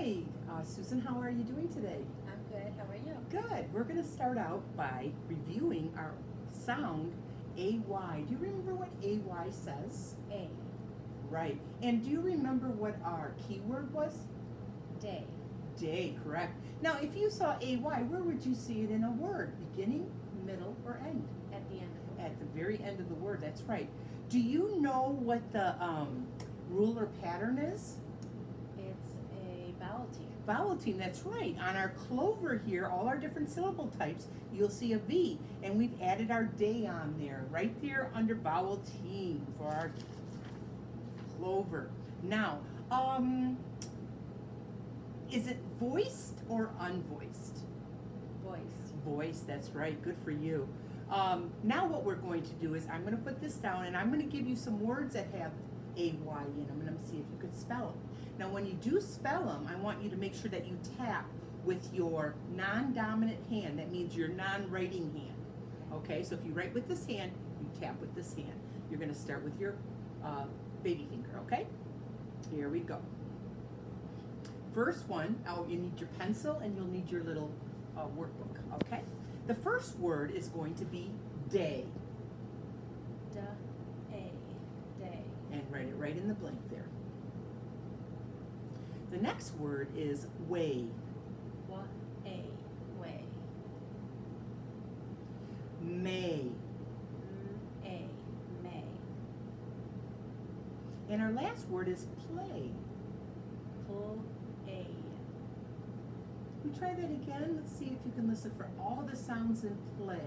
Hi, Susan, how are you doing today? I'm good. How are you? Good. We're going to start out by reviewing our sound AY. Do you remember what AY says? A. Right. And do you remember what our keyword was? Day. Day, correct. Now, if you saw AY, where would you see it in a word? Beginning, middle, or end? At the end of the At the very end of the word, that's right. Do you know what the ruler pattern is? It's a vowel team. Vowel team, that's right. On our clover here, all our different syllable types, you'll see a V, and we've added our day on there, right there under vowel team for our clover. Now, is it voiced or unvoiced? Voiced. Voiced, that's right, good for you. Now what we're going to do is I'm going to put this down and I'm going to give you some words that have AY in them, and I'm going to see if you could spell them. Now when you do spell them, I want you to make sure that you tap with your non-dominant hand. That means your non-writing hand. Okay, so if you write with this hand, you tap with this hand. You're going to start with your baby finger, okay? Here we go. First one, you need your pencil and you'll need your little workbook, okay? The first word is going to be day. D-A. Day. And write it right in the blank there. The next word is way. W-A. Way. May. M-A. May. And our last word is play. Pull-A. We try that again. Let's see if you can listen for all the sounds in play.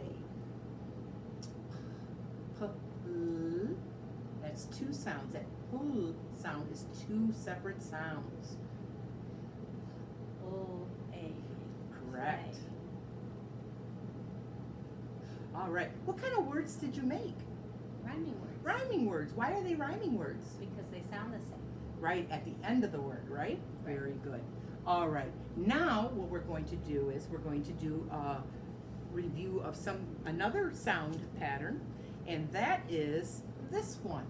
P-l. That's two sounds. That pull sound is two separate sounds. Pull-A. Correct. Play. All right. What kind of words did you make? Rhyming words. Rhyming words. Why are they rhyming words? Because they sound the same. Right at the end of the word, right? Right. Very good. All right. Now what we're going to do is we're going to do a review of another sound pattern, and that is this one.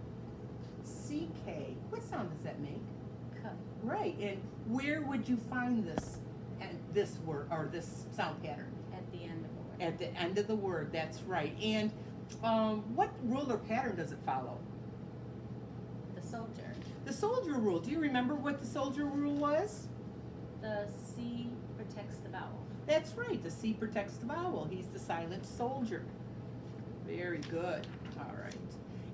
CK. What sound does that make? K. Right. And where would you find this and this word or this sound pattern? At the end of the word. At the end of the word. That's right. And what rule or pattern does it follow? The soldier. The soldier rule. Do you remember what the soldier rule was? The C protects the vowel. That's right. The C protects the vowel. He's the silent soldier. Very good. All right.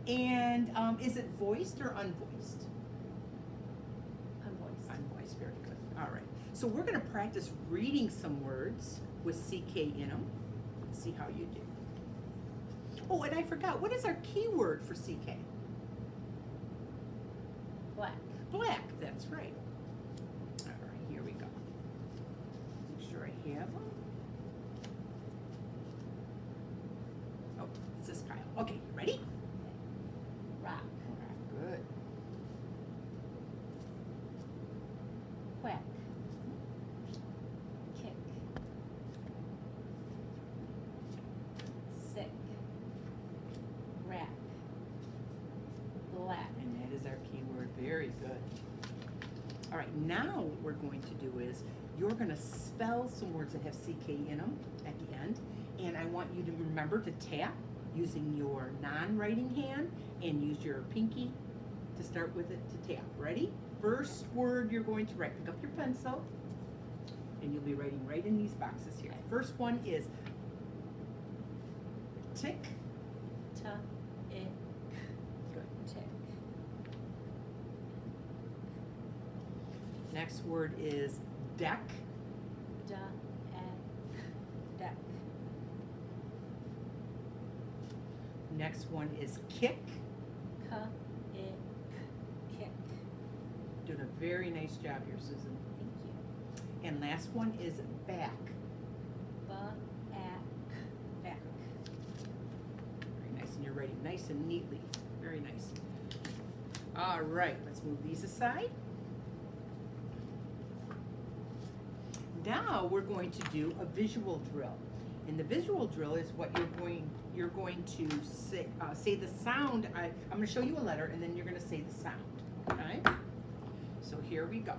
And is it voiced or unvoiced? Unvoiced. Unvoiced. Very good. All right. So we're going to practice reading some words with CK in them. Let's see how you do. Oh, and I forgot. What is our keyword for CK? Black. Black. That's right. All right. Here we go. Make sure I have them. Oh, it's this pile. Okay, you ready? Rock. Good. Quack. Kick. Sick. Rack. Black. And that is our keyword. Very good. All right, now what we're going to do is you're going to spell some words that have CK in them at the end, and I want you to remember to tap using your non-writing hand and use your pinky to start with it to tap. Ready? First word you're going to write. Pick up your pencil, and you'll be writing right in these boxes here. First one is tick. T-ick. Good. Tick. Next word is deck. D-eck. Deck. Next one is kick. K-ick. Kick. Doing a very nice job here, Susan. Thank you. And last one is back. B-ack. Back. Very nice, and you're writing nice and neatly. Very nice. All right, let's move these aside. Now we're going to do a visual drill. And the visual drill is what you're going to say the sound. I'm going to show you a letter, and then you're going to say the sound. Okay? So here we go.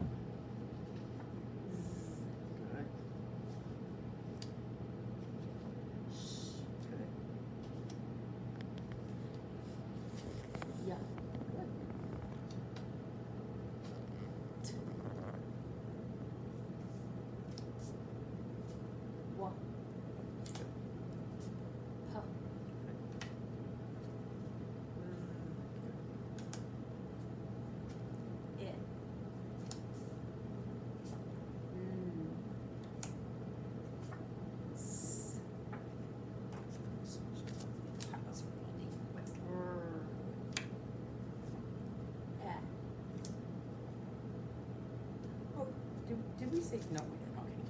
Did we say, no, we didn't, okay.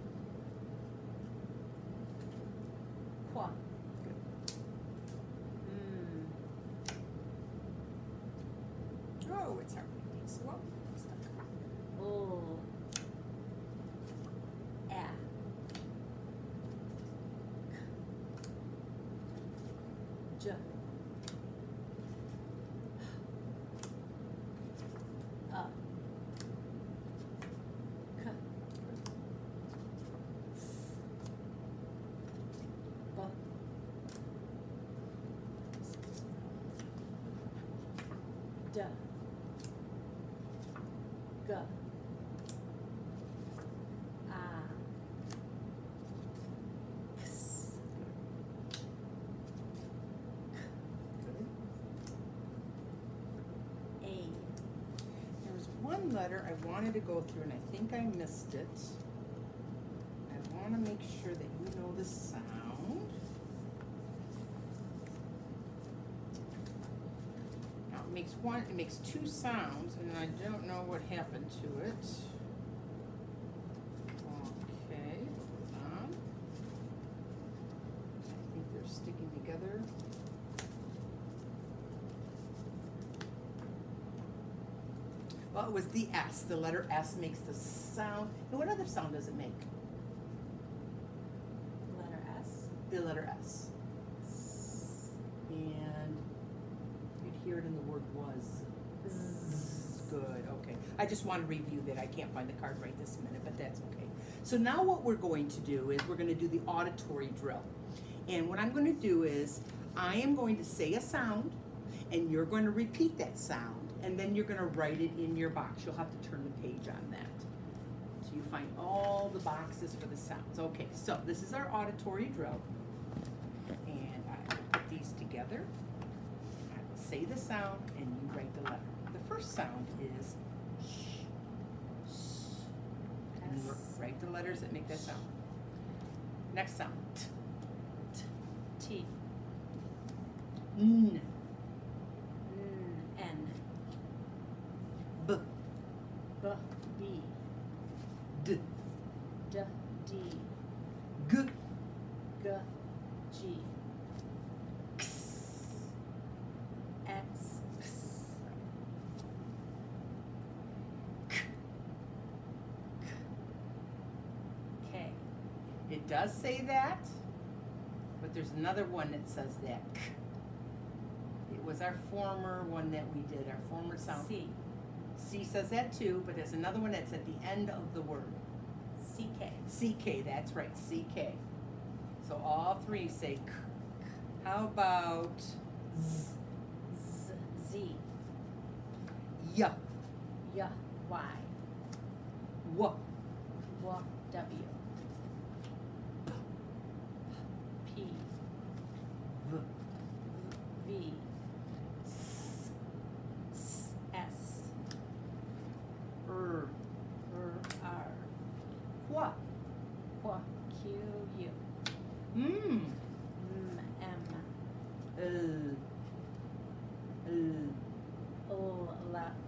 Qua. Good. Oh, it's hard to get so well. Oh. A. J. K. B. D. G. X. A. There was one letter I wanted to go through, and I think I missed it. I want to make sure that you know the sound. Now it makes two sounds, and I don't know what happened to it. Okay, hold on. I think they're sticking together. Well, it was the S. The letter S makes the sound. And what other sound does it make? Letter S. The letter S. And you'd hear it in the word was. Good, okay. I just want to review that. I can't find the card right this minute, but that's okay. So now what we're going to do is we're going to do the auditory drill. And what I'm going to do is I am going to say a sound, and you're going to repeat that sound. And then you're going to write it in your box. You'll have to turn the page on that. So you find all the boxes for the sounds. Okay, so this is our auditory drill. And I will put these together. I will say the sound, and you write the letter. The first sound is sh. And you write the letters that make that sound. Next sound, t. T. N. N. B. B. B. D. D. D. G. G. G. X. X. X. K. K. It does say that, but there's another one that says that. K. It was our former one that we did, our former sound. C. C says that too, but there's another one that's at the end of the word. CK. CK, that's right, CK. So all three say K. How about Z? Z. Z. Y. Y. Y. W. W. W. P. V. V. S. S. S. R. R. Qua. Q. Q. U. M. M. L.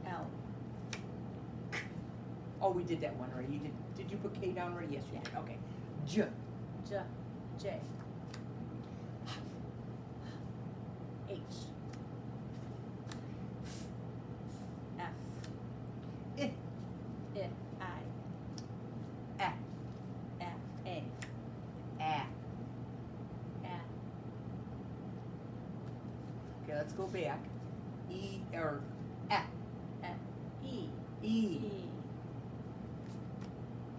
L. Oh, we did that one already. You did you put K down already? Yes, you did. Okay. J. J. J. H. F. I. I. I. A. A. A. A. A. Okay, let's go back. E or A. A. E. E. E.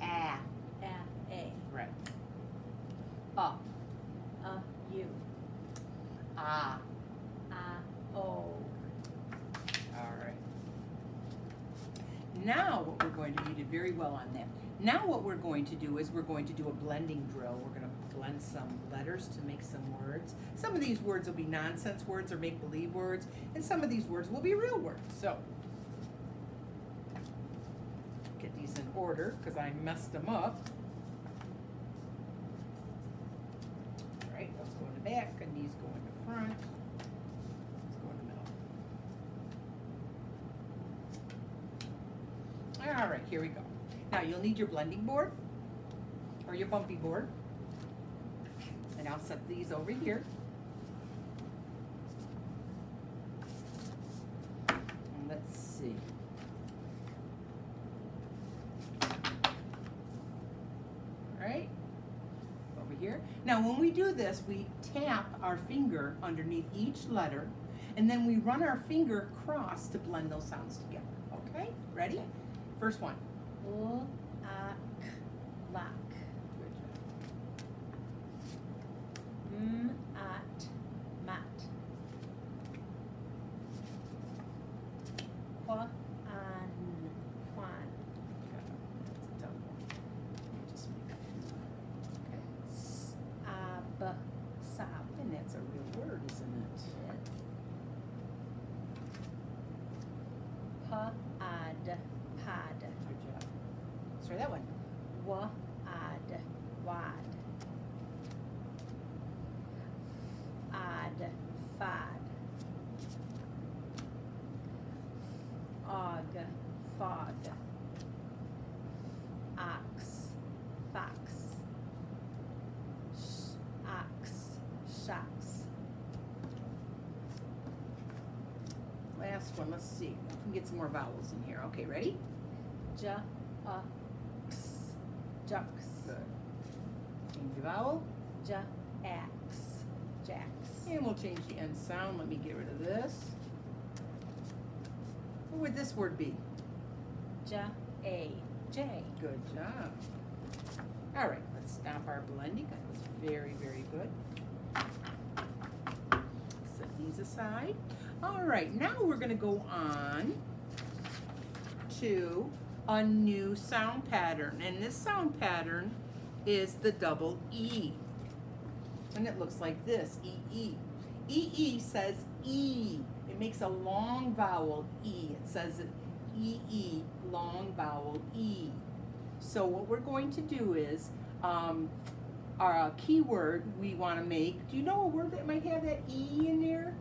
A. A. A. Right. U. A. O. All right. Now what we're going to do, you did very well on that. Now what we're going to do is we're going to do a blending drill. We're going to blend some letters to make some words. Some of these words will be nonsense words or make-believe words, and some of these words will be real words. So get these in order because I messed them up. All right, those go in the back and these go in the front. Let's go in the middle. All right, here we go. Now you'll need your blending board or your bumpy board. And I'll set these over here. And let's see. All right, over here. Now when we do this, we tap our finger underneath each letter, and then we run our finger across to blend those sounds together. Okay, ready? First one. L-A-K, lock. M-at, mat. Qua-an, quan. That's a tough one. Let me just make that. Okay. S-ab, sab. And that's a real word, isn't it? Yes. Pa-ad, pad. Good job. Let's try that one. Wa-ad, wad. Ad, fad. Og, fog. Ox, fox. Ox, shocks. Last one. Let's see. We can get some more vowels in here. Okay, ready? Jux, jux. Good. Change the vowel. Ax, jacks. And we'll change the end sound. Let me get rid of this. What would this word be? J. Good job. All right, let's stop our blending. That was very, very good. Set these aside. All right, now we're going to go on to a new sound pattern. And this sound pattern is the double E. And it looks like this, E-E. E-E says E. It makes a long vowel, E. It says it, E-E, long vowel, E. So what we're going to do is, our keyword we want to make, do you know a word that might have that E in there?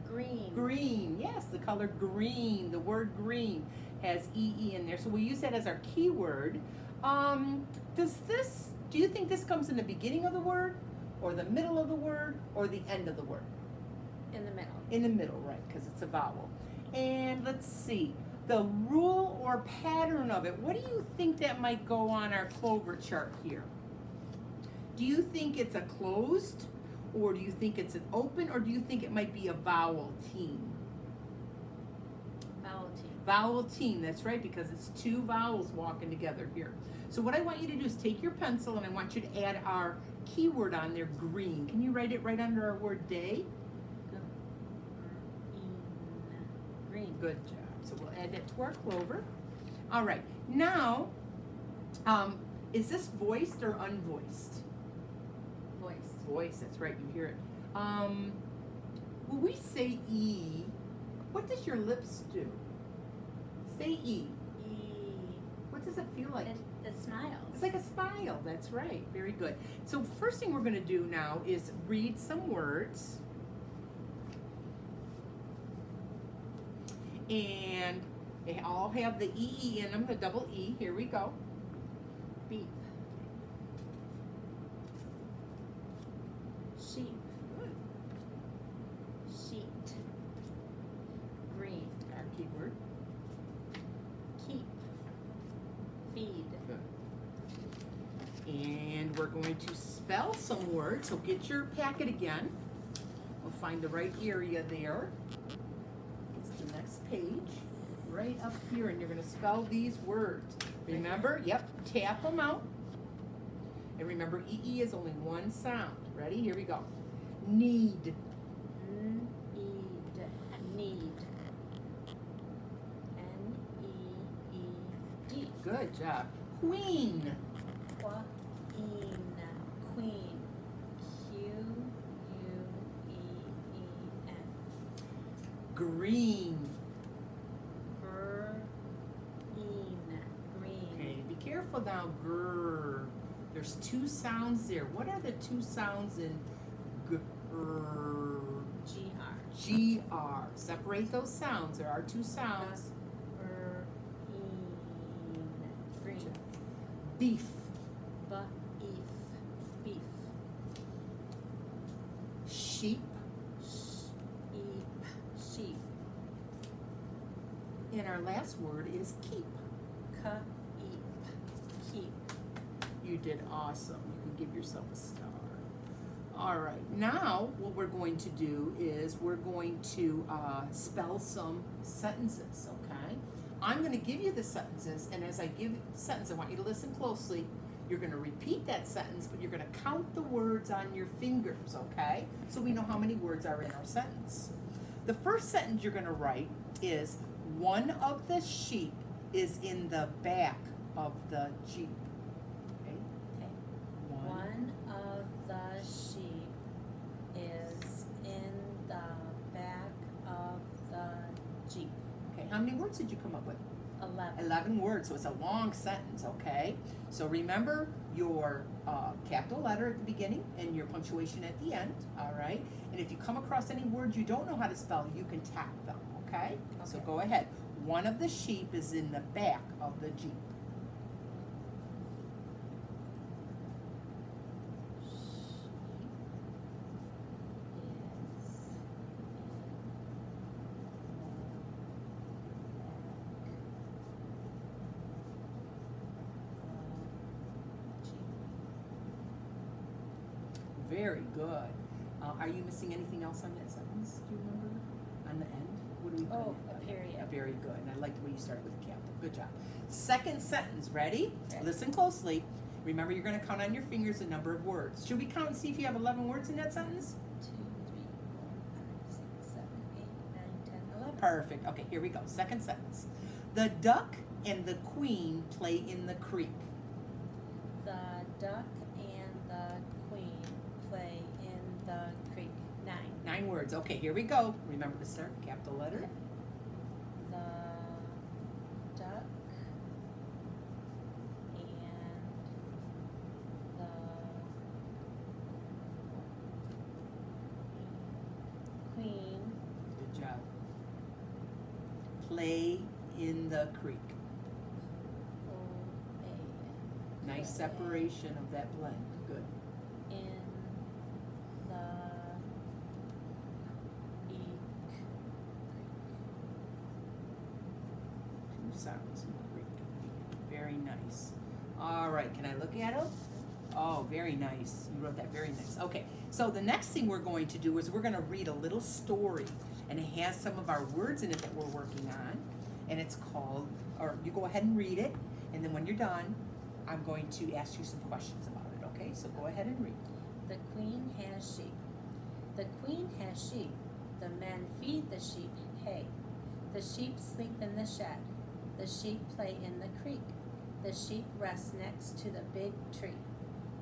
Green. Green, yes, the color green, the word green has E-E in there. So we use that as our keyword. Do you think this comes in the beginning of the word, or the middle of the word, or the end of the word? In the middle. In the middle, right, because it's a vowel. And let's see, the rule or pattern of it, what do you think that might go on our clover chart here? Do you think it's a closed, or do you think it's an open, or do you think it might be a vowel team? Vowel team. Vowel team, that's right, because it's two vowels walking together here. So what I want you to do is take your pencil and I want you to add our keyword on there, green. Can you write it right under our word day? Green. Good job. So we'll add that to our clover. All right. Now, is this voiced or unvoiced? Voice. Voice, that's right, you hear it. When we say E, what does your lips do? Say E. E. What does it feel like? It smiles. It's like a smile, that's right. Very good. So first thing we're going to do now is read some words. And they all have the E in them, the double E. Here we go. Beep. Sheep. Good. Sheet. Green. Our keyword. Keep. Feed. Good. And we're going to spell some words. So get your packet again. We'll find the right area there. It's the next page. Right up here, and you're going to spell these words. Remember? Yep. Tap them out. And remember, E-E is only one sound. Ready? Here we go. Need. Need. Need. N-E-E-D. Good job. Queen. Queen. Queen. Q-U-E-E-N. Green. Green. Okay, be careful now, grr. There's two sounds there. What are the two sounds in grr? G-R. G-R. Separate those sounds. There are two sounds. Green. Green. Beef. Beef. Beef. Sheep. Sheep. Sheep. And our last word is keep. Keep. You did awesome. You can give yourself a star. All right, now what we're going to do is we're going to spell some sentences, okay? I'm going to give you the sentences, and as I give the sentence, I want you to listen closely. You're going to repeat that sentence, but you're going to count the words on your fingers, okay? So we know how many words are in our sentence. The first sentence you're going to write is, one of the sheep is in the back of the Jeep. Okay? Okay. One of the sheep is in the back of the Jeep. Okay, how many words did you come up with? 11. 11 words, so it's a long sentence, okay? So remember your capital letter at the beginning and your punctuation at the end, all right? And if you come across any words you don't know how to spell, you can tap them, okay? So Okay. go ahead. One of the sheep is in the back of the Jeep. Very good. Are you missing anything else on that sentence? Do you remember? On the end? What do we put Oh, in? a period. Very good. And I like the way you started with capital. Good job. Second sentence. Ready? Okay. Listen closely. Remember, you're going to count on your fingers the number of words. Should we count and see if you have 11 words in that sentence? 2, 3, 4, 5, 6, 7, 8, 9, 10, 11. Perfect. Okay, here we go. Second sentence. The duck and the queen play in the creek. The duck and the queen play in the creek. 9. 9 words. Okay, here we go. Remember to start capital letter. The duck and the queen Good job. Play in the creek. play Nice separation of that blend. Good. in the creek. Two sounds in creek. Very nice. All right, can I look at them? Oh, very nice. You wrote that very nice. Okay, so the next thing we're going to do is we're going to read a little story, and it has some of our words in it that we're working on, and it's called, or you go ahead and read it, and then when you're done, I'm going to ask you some questions about it, okay? So go ahead and read. The queen has sheep. The queen has sheep. The men feed the sheep hay. The sheep sleep in the shed. The sheep play in the creek. The sheep rest next to the big tree.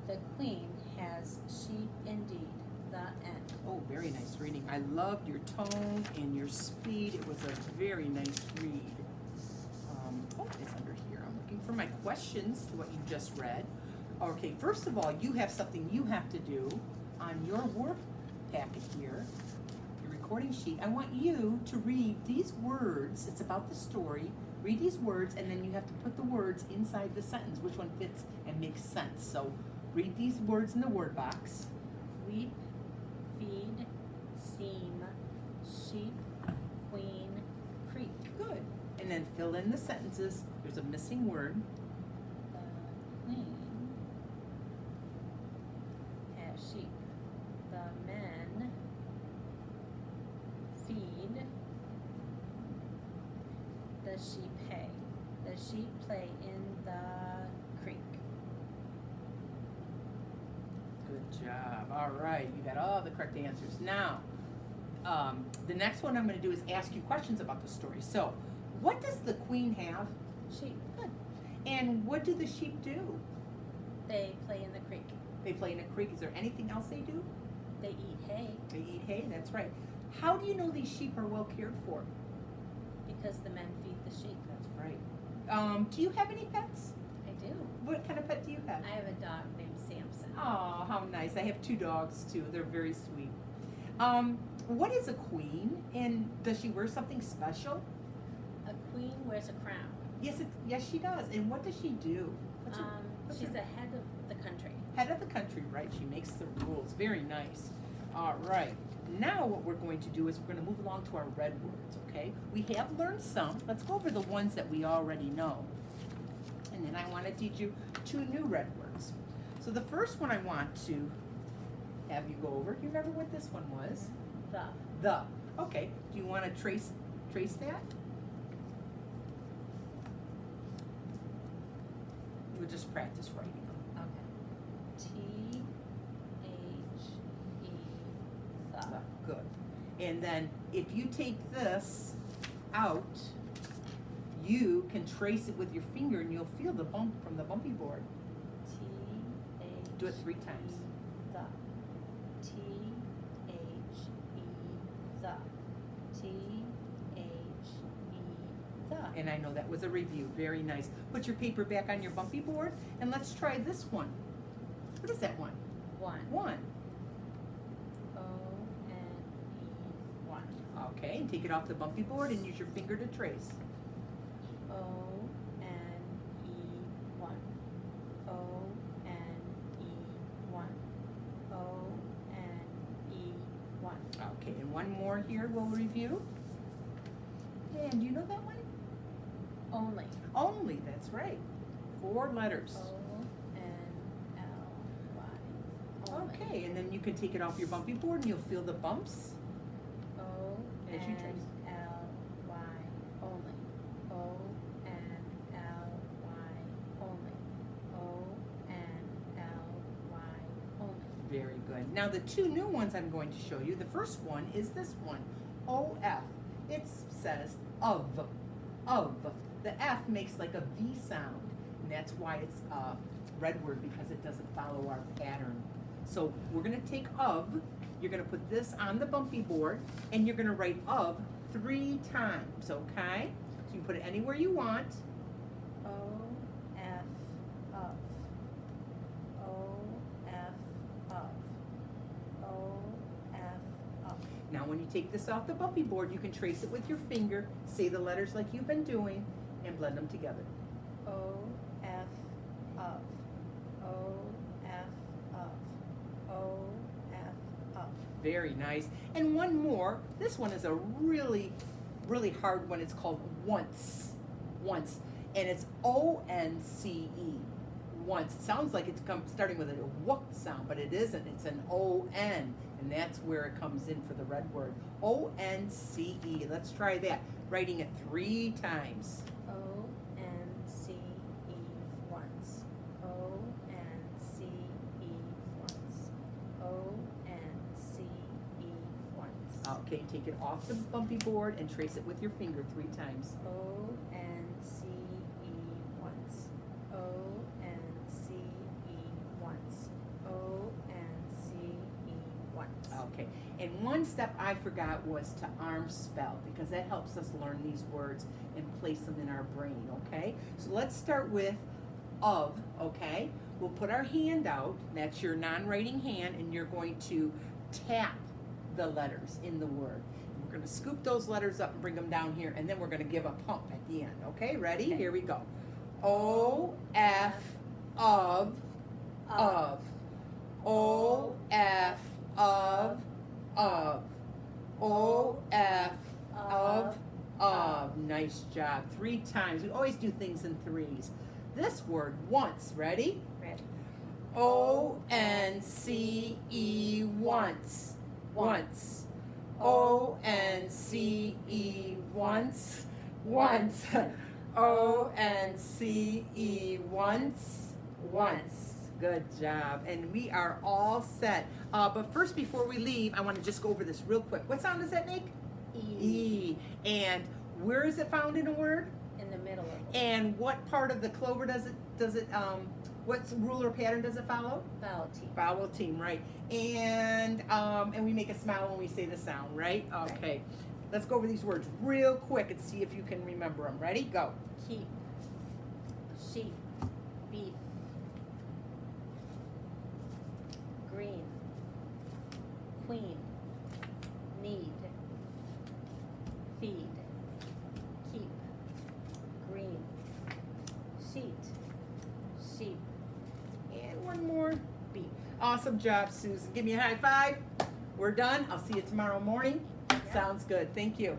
The queen has sheep indeed. The end. Oh, very nice reading. I loved your tone and your speed. It was a very nice read. Oh, it's under here. I'm looking for my questions to what you just read. Okay, first of all, you have something you have to do on your work packet here, your recording sheet. I want you to read these words. It's about the story. Read these words, and then you have to put the words inside the sentence, which one fits and makes sense. So read these words in the word box. Weep, feed, seam, sheep, queen, creek. Good. And then fill in the sentences. There's a missing word. The queen has sheep. The men feed the sheep hay. The sheep play in the creek. Good job. All right. You got all the correct answers. Now, the next one I'm going to do is ask you questions about the story. So, what does the queen have? Sheep. Good. And what do the sheep do? They play in the creek. They play in a creek. Is there anything else they do? They eat hay They eat hay. That's right. How do you know these sheep are well cared for? because the men feed the sheep. That's right. Do you have any pets? I do. What kind of pet do you have? I have a dog named Samson. Oh, how nice. I have 2 dogs too. They're very sweet. What is a queen, and does she wear something special? A queen wears a crown. Yes, yes, she does. And what does she do? What's her, She's the head of the country. Head of the country, right? She makes the rules. Very nice. All right. Now what we're going to do is we're going to move along to our red words, okay? We have learned some. Let's go over the ones that we already know. And then I want to teach you 2 new red words. So the first one I want to have you go over. Do you remember what this one was? The. The. Okay. Do you want to trace that? We'll just practice writing them. Okay. T-H-E, the. Good. And then if you take this out, you can trace it with your finger and you'll feel the bump from the bumpy board. T-H-E, Do it 3 times. the. T-H-E, the. T-H-E, the. And I know that was a review. Very nice. Put your paper back on your bumpy board and let's try this one. What is that one? One. 1. O-N-E, one. Okay, and take it off the bumpy board and use your finger to trace. O-N-E, one. O-N-E, one. O-N-E, one. Okay, and one more here we'll review. And do you know that one? Only. Only, that's right. 4 letters. O-N-L-Y. Only. Okay, and then you can take it off your bumpy board and you'll feel the bumps. As you trace. O-N-L-Y. Only. O-N-L-Y. Only. O-N-L-Y. Only. Very good. Now the 2 new ones I'm going to show you. The first one is this one, O-F. It says of. The F makes like a V sound, and that's why it's a red word because it doesn't follow our pattern. So we're going to take of, you're going to put this on the bumpy board, and you're going to write of 3 times, okay? So you can put it anywhere you want. O-F of. O-F of. O-F of. Now when you take this off the bumpy board, you can trace it with your finger, say the letters like you've been doing, and blend them together. O-F of. O-F of. O-F of. Very nice. And one more. This one is a really, really hard one. It's called once. Once. And it's O-N-C-E. Once. It sounds like it's starting with a W sound, but it isn't. It's an O-N. And that's where it comes in for the red word. O-N-C-E. Let's try that. Writing it 3 times. O-N-C-E once. O-N-C-E once. O-N-C-E once. Okay, take it off the bumpy board and trace it with your finger 3 times. O-N-C-E once. O-N-C-E once. O-N-C-E once. Okay, and one step I forgot was to arm spell because that helps us learn these words and place them in our brain, okay? So let's start with of, okay? We'll put our hand out, that's your non-writing hand, and you're going to tap the letters in the word. We're going to scoop those letters up and bring them down here, and then we're going to give a pump at the end, okay? Ready? Okay. Here we go. O-F of. O-F of. O-F of. Nice job. 3 times. We always do things in 3s. This word, once. Ready? Ready. O-N-C-E, once. Once. O-N-C-E, once. Once. O-N-C-E, once. Once. Good job. And we are all set. But first, before we leave, I want to just go over this real quick. What sound does that make? E. And where is it found in a word? In the middle of it. And what part of the clover does it what rule or pattern does it follow? Vowel T. Vowel team, right. And we make a smile when we say the sound, right? Okay. Let's go over these words real quick and see if you can remember them. Ready? Go. Keep. Sheep. Beef. Green. Queen. Need. Feed. Keep. Green. Sheet. Sheep. one more B. Awesome job, Susan. Give me a high five. We're done. I'll see you tomorrow morning. Sounds good. Thank you.